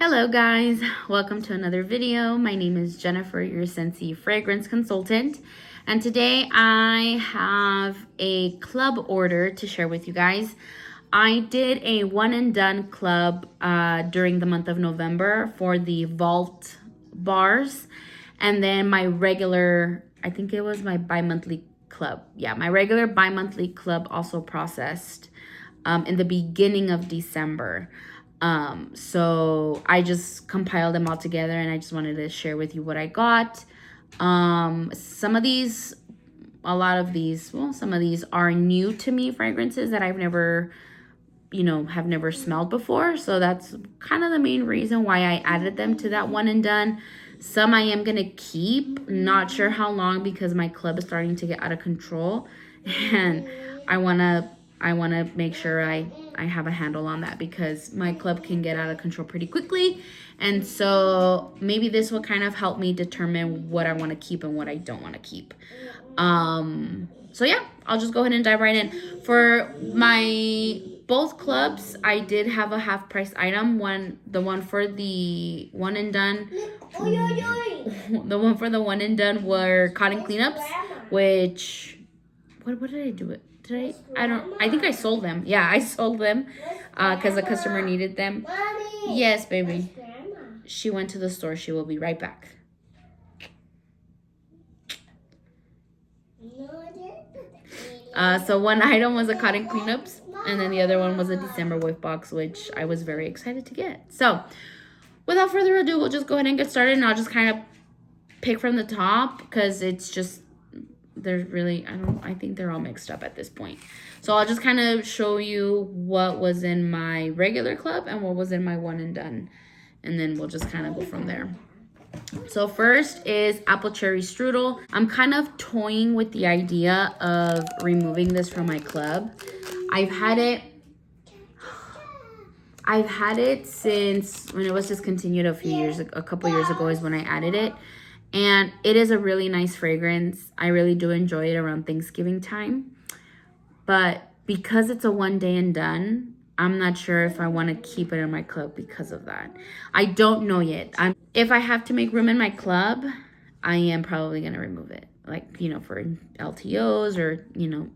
Hello guys, welcome to another video. My name is Jennifer, your Scentsy fragrance consultant. And today I have a club order to share with you guys. I did a one and done club during the month of November for the Vault bars. And then my regular, I think it was my bi-monthly club. Yeah, my regular bi-monthly club also processed in the beginning of December. So I just compiled them all together and I just wanted to share with you what I got. Some of these are new to me fragrances that I've never, have never smelled before. So that's kind of the main reason why I added them to that one and done. Some I am going to keep, not sure how long because my club is starting to get out of control and I want to make sure I have a handle on that because my club can get out of control pretty quickly. And so maybe this will kind of help me determine what I want to keep and what I don't want to keep. So yeah, I'll just go ahead and dive right in. For my both clubs, I did have a half price item. The one for the one and done. The one for the one and done were cotton cleanups, which what did I do it? I think I sold them. Yeah, I sold them because the customer needed them. Yes, baby. She went to the store. She will be right back. So one item was a cotton cleanups, and then the other one was a December whiff box, which I was very excited to get. So without further ado, we'll just go ahead and get started, and I'll just kind of pick from the top because it's just I think they're all mixed up at this point. So I'll just kind of show you what was in my regular club and what was in my one and done. And then we'll just kind of go from there. So first is apple cherry strudel. I'm kind of toying with the idea of removing this from my club. I've had it since when it was discontinued a couple years ago is when I added it. And it is a really nice fragrance. I really do enjoy it around Thanksgiving time. But because it's a one day and done, I'm not sure if I want to keep it in my club because of that. I don't know yet. If I have to make room in my club, I am probably going to remove it. Like, for LTOs or,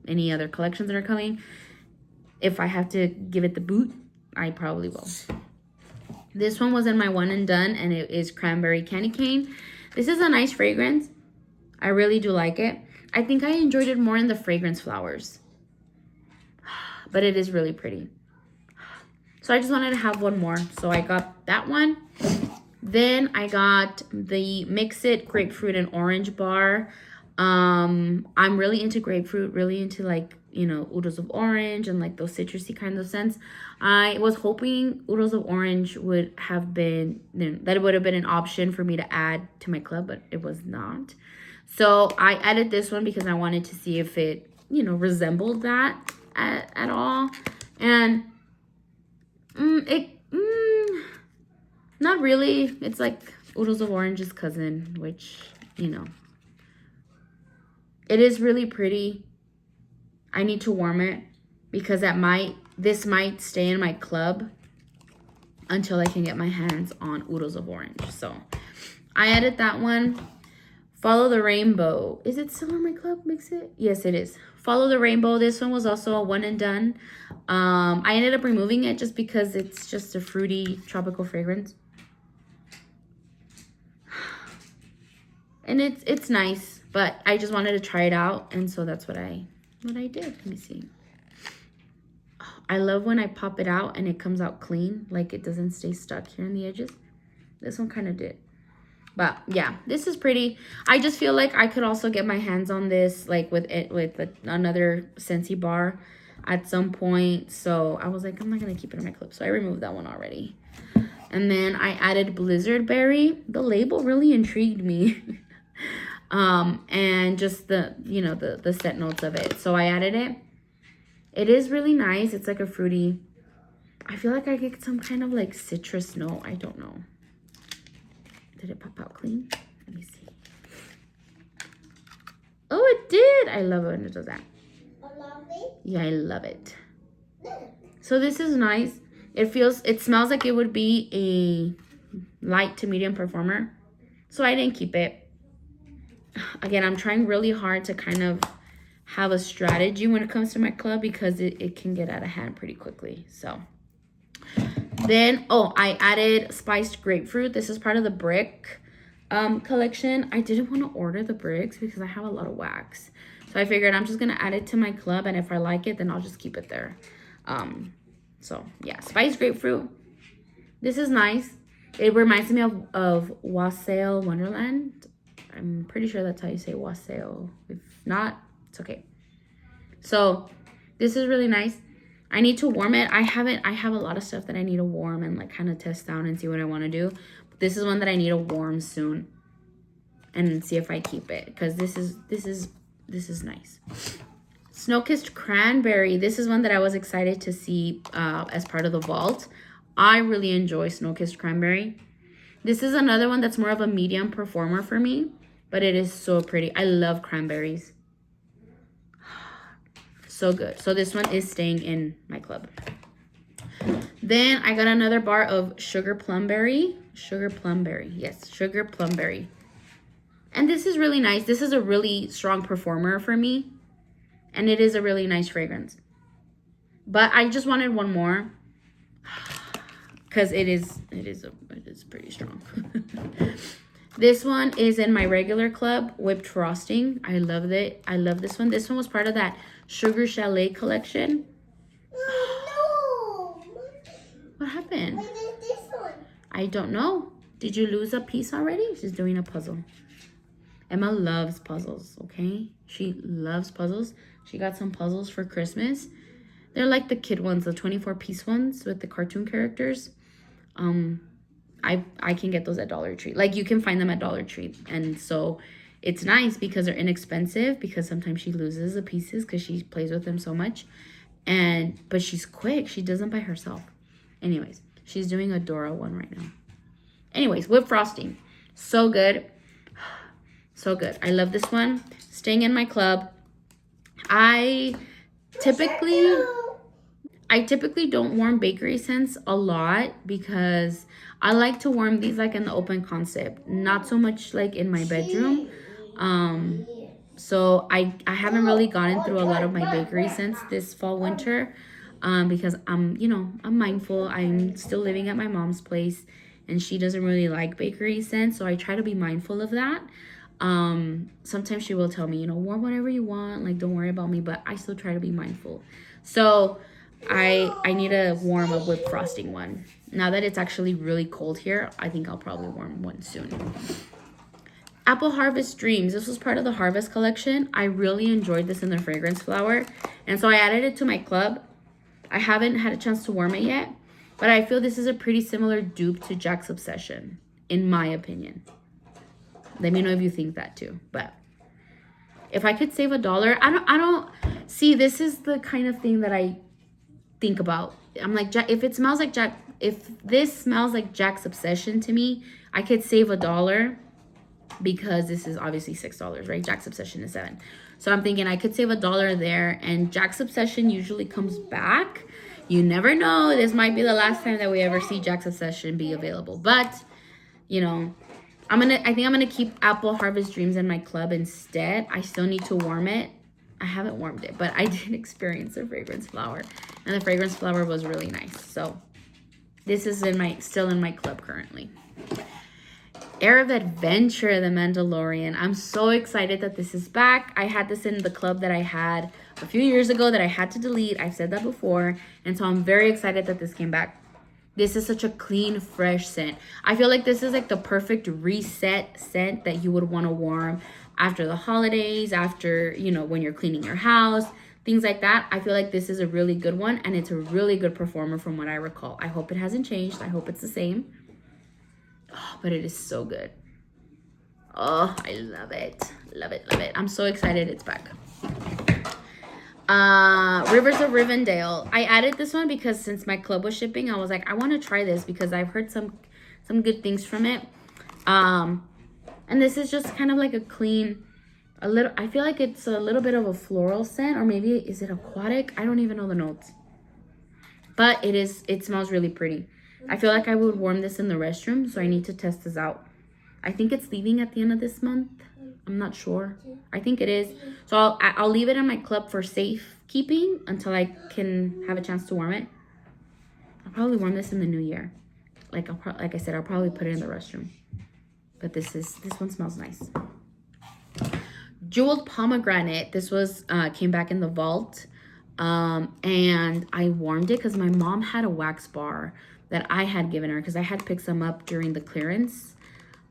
any other collections that are coming. If I have to give it the boot, I probably will. This one was in my one and done, and it is Cranberry Candy Cane. This is a nice fragrance. I really do like it. I think I enjoyed it more in the fragrance flowers. But it is really pretty. So I just wanted to have one more. So I got that one. Then I got the Mix It Grapefruit and Orange bar. I'm really into grapefruit, really into oodles of orange and like those citrusy kinds of scents. I was hoping oodles of orange would have been, that it would have been an option for me to add to my club, but it was not. So I added this one because I wanted to see if it, resembled that at all. And not really. It's like oodles of orange's cousin, which, it is really pretty. I need to warm it because this might stay in my club until I can get my hands on oodles of orange. So I added that one. Follow the Rainbow. Is it still in my club? Mix It? Yes, it is. Follow the Rainbow. This one was also a one and done. I ended up removing it just because it's just a fruity tropical fragrance. And it's nice, but I just wanted to try it out, and so that's what I did. Let me see. I love when I pop it out and it comes out clean, like it doesn't stay stuck here in the edges. This one kind of did. But yeah, this is pretty. I just feel like I could also get my hands on this like with another Scentsy bar at some point. So I was like, I'm not going to keep it in my clip. So I removed that one already. And then I added Blizzard Berry. The label really intrigued me. And just the scent notes of it. So I added it. It is really nice. It's like a fruity. I feel like I get some kind of like citrus note. I don't know. Did it pop out clean? Let me see. Oh, it did. I love it when it does that. Yeah, I love it. So this is nice. It smells like it would be light to medium performer. So I didn't keep it. Again, I'm trying really hard to kind of have a strategy when it comes to my club because it can get out of hand pretty quickly. So then, oh, I added spiced grapefruit. This is part of the brick collection. I didn't want to order the bricks because I have a lot of wax. So I figured I'm just going to add it to my club. And if I like it, then I'll just keep it there. So yeah, spiced grapefruit. This is nice. It reminds me of Wassail Wonderland. I'm pretty sure that's how you say Wassail. If not, it's okay. So this is really nice. I need to warm it. I have a lot of stuff that I need to warm and like kind of test out and see what I want to do. But this is one that I need to warm soon and see if I keep it because this is nice. Snow-Kissed Cranberry. This is one that I was excited to see as part of the vault. I really enjoy Snow-Kissed Cranberry. This is another one that's more of a medium performer for me, but it is so pretty. I love cranberries. So good. So this one is staying in my club. Then I got another bar of Sugar Plumberry. Sugar Plumberry. Yes, Sugar Plumberry. And this is really nice. This is a really strong performer for me. And it is a really nice fragrance. But I just wanted one more. Because it is pretty strong. This one is in my regular club, Whipped Frosting. I love it. I love this one. This one was part of that Sugar Chalet collection. No. What happened? What is this one? I don't know. Did you lose a piece already? She's doing a puzzle. Emma loves puzzles, okay? She loves puzzles. She got some puzzles for Christmas. They're like the kid ones, the 24-piece ones with the cartoon characters. I can get those at Dollar Tree. Like, you can find them at Dollar Tree. And so it's nice because they're inexpensive, because sometimes she loses the pieces because she plays with them so much. But she's quick. She does them by herself. Anyways, she's doing a Dora one right now. Anyways, Whipped Frosting. So good. So good. I love this one. Staying in my club. I typically don't warm bakery scents a lot because I like to warm these like in the open concept, not so much like in my bedroom. So I haven't really gotten through a lot of my bakery scents this fall winter because I'm mindful. I'm still living at my mom's place and she doesn't really like bakery scents, so I try to be mindful of that. Sometimes she will tell me, warm whatever you want, like don't worry about me, but I still try to be mindful. So I need to warm a Whipped Frosting one. Now that it's actually really cold here, I think I'll probably warm one soon. Apple Harvest Dreams. This was part of the Harvest collection. I really enjoyed this in the fragrance flower, and so I added it to my club. I haven't had a chance to warm it yet, but I feel this is a pretty similar dupe to Jack's Obsession, in my opinion. Let me know if you think that too. But if I could save $1, I don't see, this is the kind of thing that I think about. I'm like, if this smells like Jack's Obsession to me, I could save $1 because this is obviously $6, right? Jack's Obsession is $7. So I'm thinking I could save $1 there, and Jack's Obsession usually comes back. You never know. This might be the last time that we ever see Jack's Obsession be available. But, I think I'm gonna keep Apple Harvest Dreams in my club instead. I still need to warm it. I haven't warmed it, but I did experience the fragrance flower, and the fragrance flower was really nice. So this is still in my club currently. Air of Adventure, The Mandalorian. I'm so excited that this is back. I had this in the club that I had a few years ago that I had to delete. I've said that before, and so I'm very excited that this came back. This is such a clean, fresh scent. I feel like this is like the perfect reset scent that you would want to warm after the holidays, after, when you're cleaning your house, things like that. I feel like this is a really good one, and it's a really good performer from what I recall. I hope it hasn't changed. I hope it's the same. Oh, but it is so good. Oh, I love it. Love it, love it. I'm so excited it's back. Rivers of Rivendell. I added this one because since my club was shipping, I was like, I want to try this because I've heard some good things from it. And this is just kind of like a clean, I feel like it's a little bit of a floral scent, or maybe is it aquatic? I don't even know the notes. But it smells really pretty. I feel like I would warm this in the restroom, so I need to test this out. I think it's leaving at the end of this month. I'm not sure. I think it is. So I'll leave it in my club for safekeeping until I can have a chance to warm it. I'll probably warm this in the new year. Like I said, I'll probably put it in the restroom. But this one smells nice. Jeweled pomegranate. This was came back in the vault. And I warmed it because my mom had a wax bar that I had given her because I had picked some up during the clearance.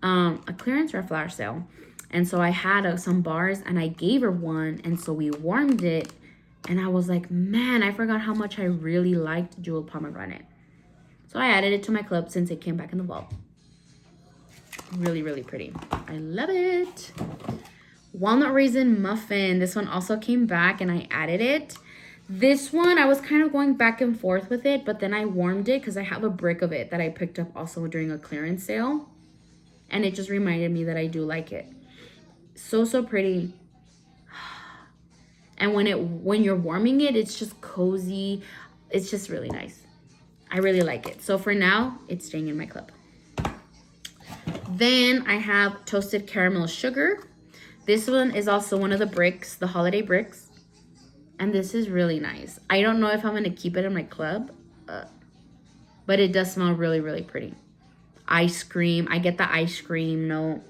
A clearance or a flash sale. And so I had some bars and I gave her one. And so we warmed it. And I was like, man, I forgot how much I really liked jeweled pomegranate. So I added it to my club since it came back in the vault. Really, really pretty. I love it. Walnut raisin muffin. This one also came back and I added it. This one, I was kind of going back and forth with it, but then I warmed it because I have a brick of it that I picked up also during a clearance sale. And it just reminded me that I do like it. So, so pretty. And when you're warming it, it's just cozy. It's just really nice. I really like it. So for now, it's staying in my club. Then I have toasted caramel sugar. This one is also one of the bricks, the holiday bricks. And this is really nice. I don't know if I'm going to keep it in my club, but it does smell really, really pretty. Ice cream. I get the ice cream note,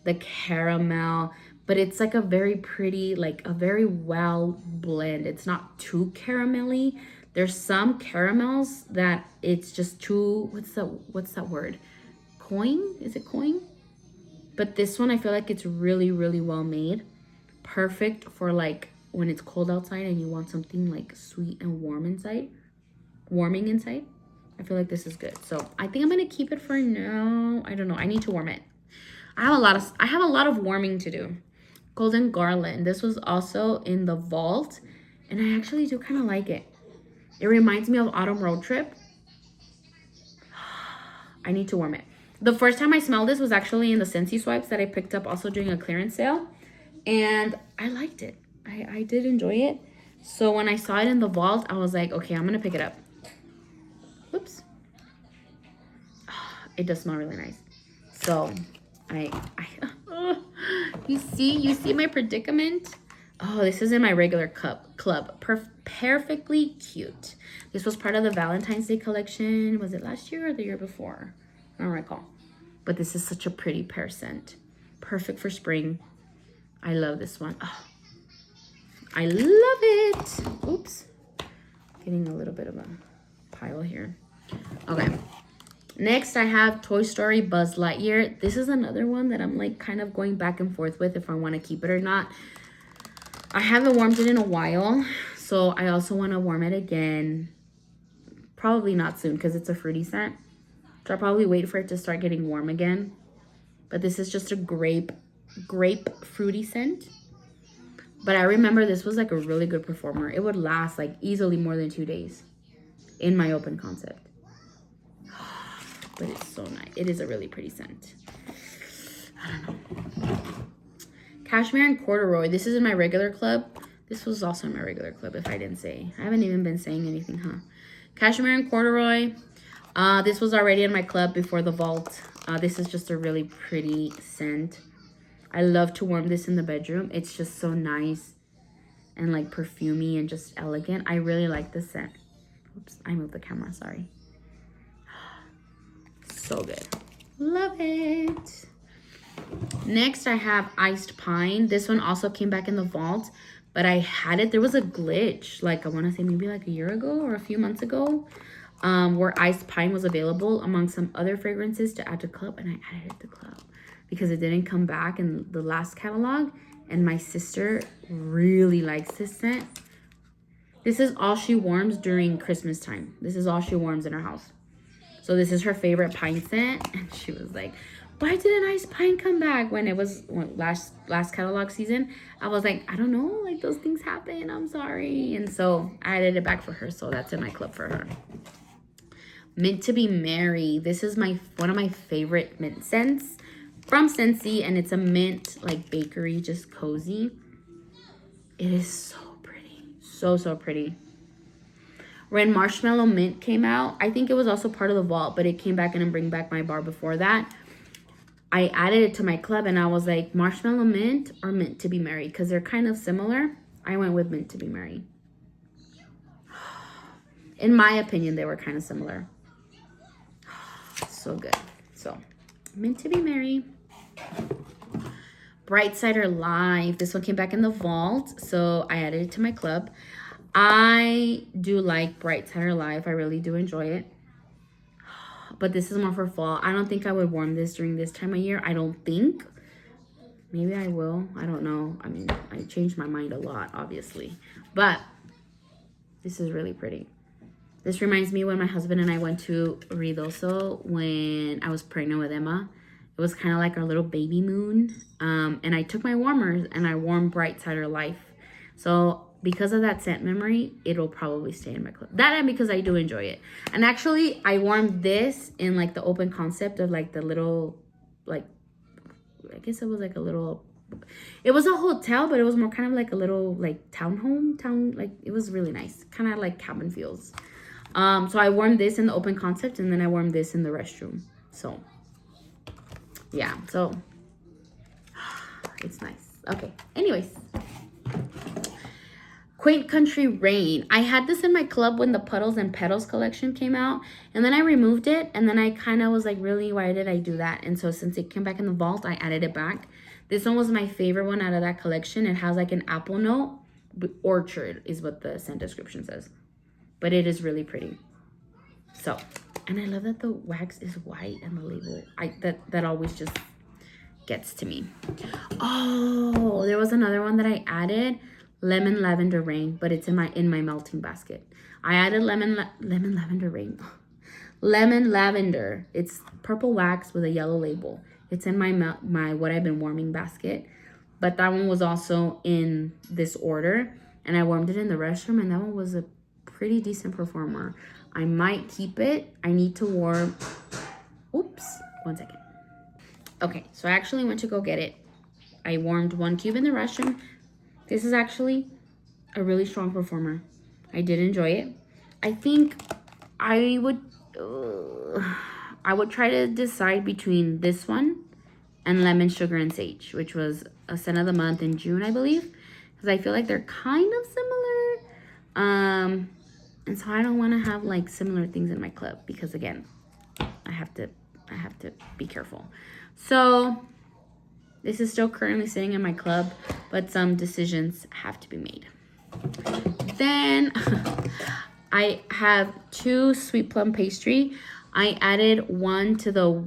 the caramel, but it's like a very pretty, like a very well blend. It's not too caramelly. There's some caramels that it's just too, what's that word? Coin? Is it coin? But this one, I feel like it's really, really well made. Perfect for like when it's cold outside and you want something like sweet and warming inside. I feel like this is good. So I think I'm gonna keep it for now. I don't know. I need to warm it. I have a lot of warming to do. Golden Garland. This was also in the vault, and I actually do kind of like it. It reminds me of Autumn Road Trip. I need to warm it. The first time I smelled this was actually in the Scentsy swipes that I picked up also during a clearance sale. And I liked it. I did enjoy it. So when I saw it in the vault, I was like, okay, I'm going to pick it up. Whoops. It does smell really nice. So you see my predicament? Oh, this is in my regular club. Perfectly cute. This was part of the Valentine's Day collection. Was it last year or the year before? I don't recall. But this is such a pretty pear scent. Perfect for spring. I love this one. Oh, I love it. Oops. Getting a little bit of a pile here. Okay. Next, I have Toy Story Buzz Lightyear. This is another one that I'm like kind of going back and forth with if I want to keep it or not. I haven't warmed it in a while, so I also want to warm it again. Probably not soon because it's a fruity scent. So I'll probably wait for it to start getting warm again. But this is just a grape fruity scent. But I remember this was like a really good performer. It would last like easily more than 2 days in my open concept. But it's so nice. It is a really pretty scent. I don't know. Cashmere and corduroy. This is in my regular club. This was also in my regular club, if I didn't say. I haven't even been saying anything, huh? Cashmere and corduroy. This was already in my club before the vault. This is just a really pretty scent. I love to warm this in the bedroom. It's just so nice and like perfumey and just elegant. I really like this scent. Oops, I moved the camera, sorry. So good. Love it. Next, I have Iced Pine. This one also came back in the vault, but I had it. There was a glitch, like I want to say maybe like a year ago or a few months ago, where Iced Pine was available among some other fragrances to add to club, and I added it to club because it didn't come back in the last catalog, and my sister really likes this scent. This is all she warms during Christmas time. This is all she warms in her house. So this is her favorite pine scent, and she was like, why didn't Iced Pine come back when it was last catalog season? I was like, I don't know, like those things happen, I'm sorry. And so I added it back for her, so that's in my club for her. Mint to be Merry. This is one of my favorite mint scents from Scentsy, and it's a mint like bakery, just cozy. It is so pretty, so pretty. When Marshmallow Mint came out, I think it was also part of the vault, but it came back in and bring back my bar before that. I added it to my club and I was like, Marshmallow Mint or Mint to be Merry? Because they're kind of similar. I went with Mint to be Merry. In my opinion, they were kind of similar. So good. So, Mint to be Merry. Bright Cider Live. This one came back in the vault, so I added it to my club. I do like Bright Cider Live. I really do enjoy it. But this is more for fall. I don't think I would warm this during this time of year. I don't think. Maybe I will. I don't know. I mean, I changed my mind a lot, obviously. But this is really pretty. This reminds me when my husband and I went to Ridoso when I was pregnant with Emma. It was kind of like our little baby moon. And I took my warmers and I warmed Bright Cider Life. So because of that scent memory, it'll probably stay in my club. That and because I do enjoy it. And actually, I warmed this in like the open concept of like the little, like, I guess it was like a little, it was a hotel, but it was more kind of like a little like like it was really nice. Kind of like cabin feels. So I warmed this in the open concept and then I warmed this in the restroom. So yeah, so it's nice. Okay, anyways. Quaint Country Rain. I had this in my club when the Puddles and Petals collection came out. And then I removed it. And then I kind of was like, really, why did I do that? And so since it came back in the vault, I added it back. This one was my favorite one out of that collection. It has like an apple note. Orchard is what the scent description says. But it is really pretty. So, and I love that the wax is white and the label. That always just gets to me. Oh, there was another one that I added. Lemon Lavender Rain, but it's in my melting basket. I added lemon lavender rain. Lemon lavender. It's purple wax with a yellow label. It's in my what I've been warming basket. But that one was also in this order. And I warmed it in the restroom. And that one was a pretty decent performer. I might keep it. I need to warm. Oops. 1 second. Okay. So I actually went to go get it. I warmed 1 cube in the restroom. This is actually a really strong performer. I did enjoy it. I think I would try to decide between this one and Lemon, Sugar, and Sage, which was a scent of the month in June, I believe. Because I feel like they're kind of similar. And so I don't want to have like similar things in my club because again, I have to be careful. So this is still currently sitting in my club, but some decisions have to be made. Then I have 2 sweet plum pastry. I added one to the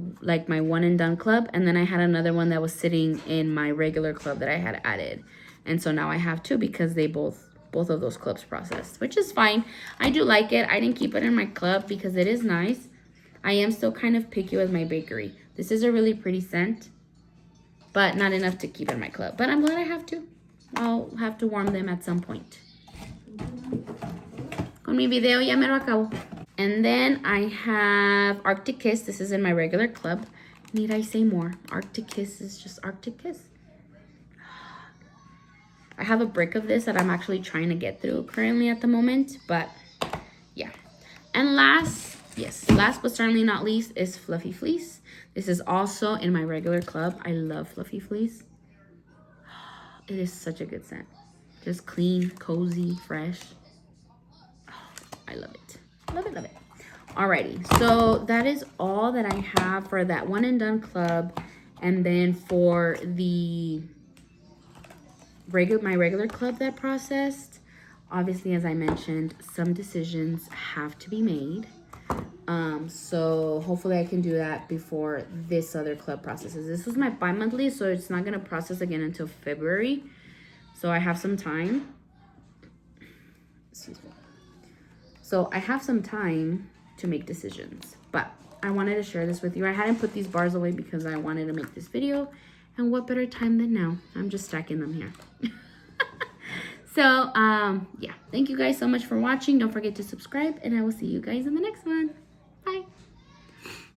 my one and done club, and then I had another one that was sitting in my regular club that I had added. And so now I have 2 because they both of those clubs processed, which is fine. I do like it. I didn't keep it in my club because it is nice. I am still kind of picky with my bakery. This is a really pretty scent, but not enough to keep in my club. But I'm glad I have to. I'll have to warm them at some point. Con mi video ya me lo acabo. And then I have Arctic Kiss. This is in my regular club. Need I say more? Arctic Kiss is just Arctic Kiss. I have a brick of this that I'm actually trying to get through currently at the moment. But yeah. And last but certainly not least is Fluffy Fleece. This is also in my regular club. I love Fluffy Fleece. It is such a good scent. Just clean, cozy, fresh. Oh, I love it. Love it, love it. Alrighty, so that is all that I have for that one and done club. And then for the my regular club that processed, obviously, as I mentioned, some decisions have to be made. So hopefully I can do that before this other club processes. This is my bi-monthly, so it's not going to process again until February. So I have some time. Excuse me. So I have some time to make decisions, but I wanted to share this with you. I hadn't put these bars away because I wanted to make this video, and what better time than now? I'm just stacking them here. So, yeah, thank you guys so much for watching. Don't forget to subscribe, and I will see you guys in the next one. Bye.